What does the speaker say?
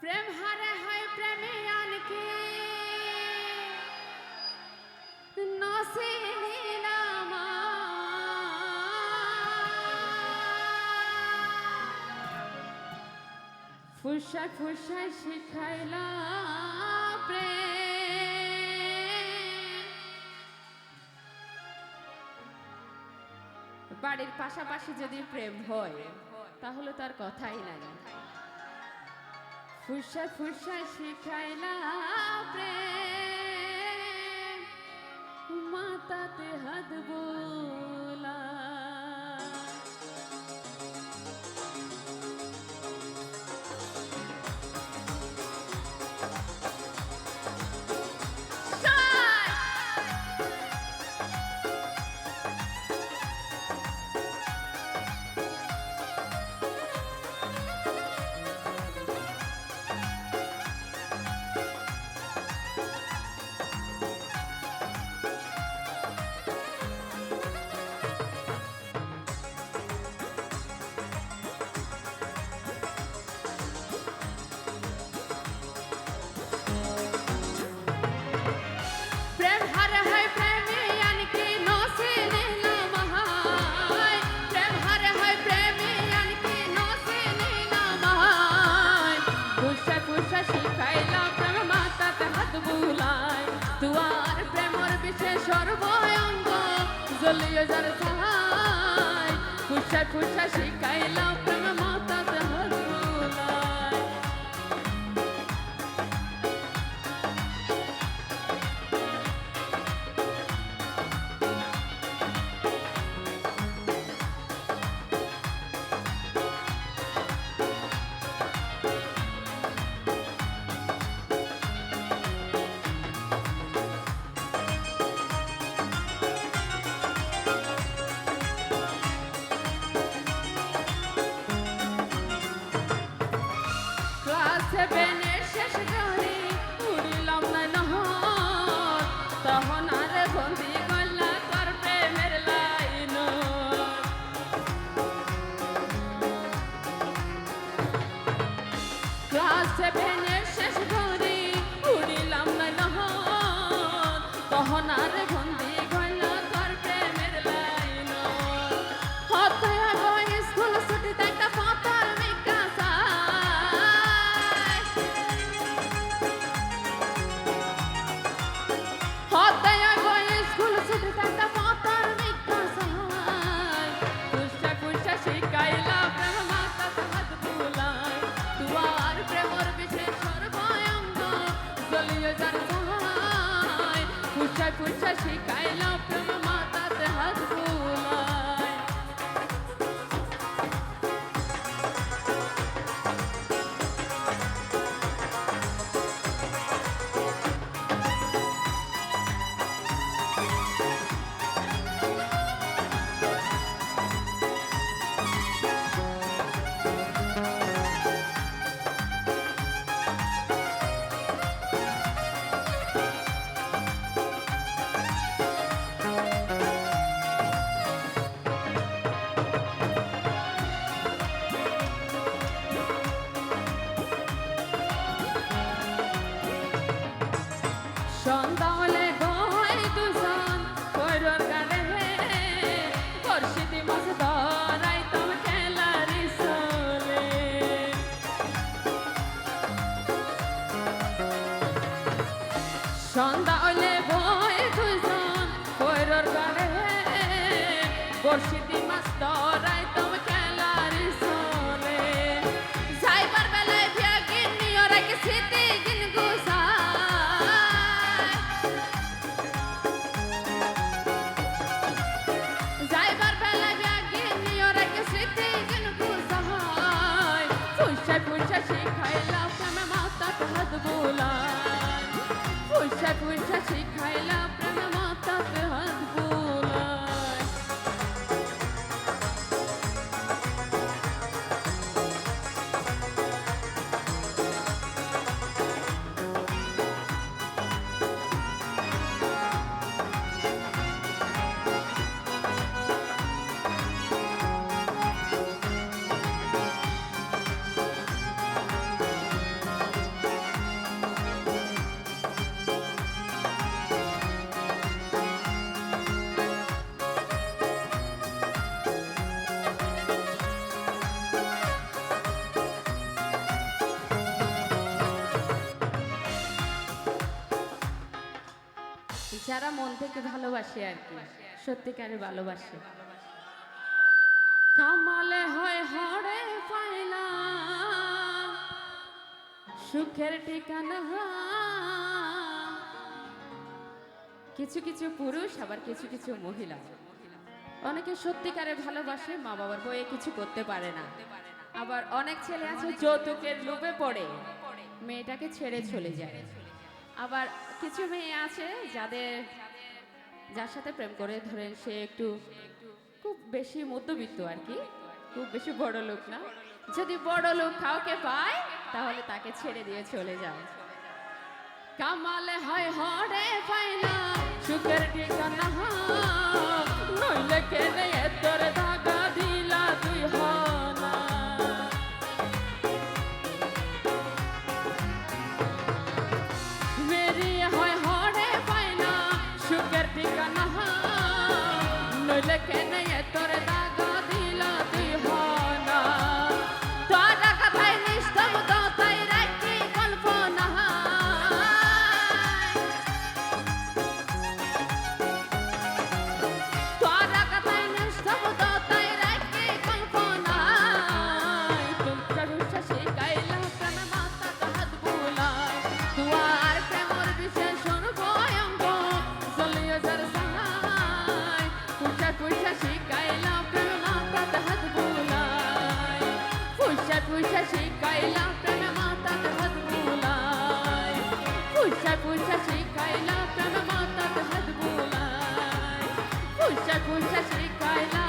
প্রেম হারে হয় প্রেমে আনকে নসিলাম ফুসায় ফুসায় শিখাইলা প্রেম বাড়ির পাশাপাশি যদি প্রেম হয় তাহলে তার কথাই নাই ফুসায় ফুসায় শিখাইলা প্রেম মাতাতে হাত বোলা সর্বঙ্গ জ্বলিয়ে যার সাহায় ফুসায় ফুসায় শিখাইলাম প্রেম মাতাতে হাত বুলায় সেভেনের শেষ ঘরে উড়িলাম না নহর তখন আর বন্দি গলা কর প্রেমের লাইন ক্লাস সেভেনের শেষ ঘরে উড়িলাম না নহর তখন আর বন্দি গলা কর প্রেমের লাইন হতয়া গয় স্কুল ছুটি একটা পতার মিকাসা শিখাইলা প্রেম মাতাতে হাত বুলায় দুয়ার প্রেমর বিশেষ সর্বঙ্গ জ্বলিয়ে যার সাহায় ফুসায় ফুসায় শিখাইলা প্রেম মাতাতে হাত বুলায় সন্ধ্যা হলে গয় দুজন কইরর গানে বর্ষিতি মাছ ধরাই তোম খেলারি চলে সন্ধ্যা হলে গয় দুজন কইরর গানে বর্ষিতি মাছ ধরাই তোম খেলারি চলে যাইবার বেলায় ভিয়াগিন নিয়র এক স্মৃতি দিন গুছা শিখাইলা প্রেম মাতাতে হাত বুলায় ফুসায় ফুসায় শিখাইলা প্রেম মাতাতে হাত বুলায় যারা মন থেকে ভালোবাসে আর কি, সত্যিকারে ভালোবাসে। কামালে হয় হরে পাইলা সুখের ঠিকানা। কিছু কিছু পুরুষ আবার কিছু কিছু মহিলা অনেকে সত্যিকারে ভালোবাসে, মা বাবার বয়ে কিছু করতে পারে না। আবার অনেক ছেলে আছে যৌতুকের লোভে পড়ে মেয়েটাকে ছেড়ে চলে যায়। আবার কিছু মেয়ে আছে যার সাথে প্রেম করে, ধরেন সে একটু খুব বেশি মধ্যবিত্ত আর কি, খুব বেশি বড় লোক না, যদি বড় লোক কাউকে পায় তাহলে তাকে ছেড়ে দিয়ে চলে যায়। কামালে হয় হরে পাইলা সুখের ঠিকানা, নইলে কেনে তোর দাগা দিলা তুই হনা। মেরি হয় হরে পাইলা সুখের ঠিকানা, নইলে কেনে তোর দাগা দিলা তুই হনা। তোরা কথায় নিস্তব্ধ তাই রাখি কল্পনা, তোরা কথায় নিস্তব্ধ তাই রাখি কল্পনা। তুমরা রুষা শিখাইলা প্রেম মাতা হাত বুলায়, তুয়ার প্রেমর বিশেষণ ভয়ঙ্ক জলিয়ে যার সাহায়। পুষা পুষা শিখাইলা প্রেম মাতা হাত বুলায়, পুষা পুষা শিখাইলা প্রেম মাতা হাত বুলায়, পুষা পুষা শিখাইলা প্রেম মাতা হাত বুলায়, পুষা পুষা শিখাইলা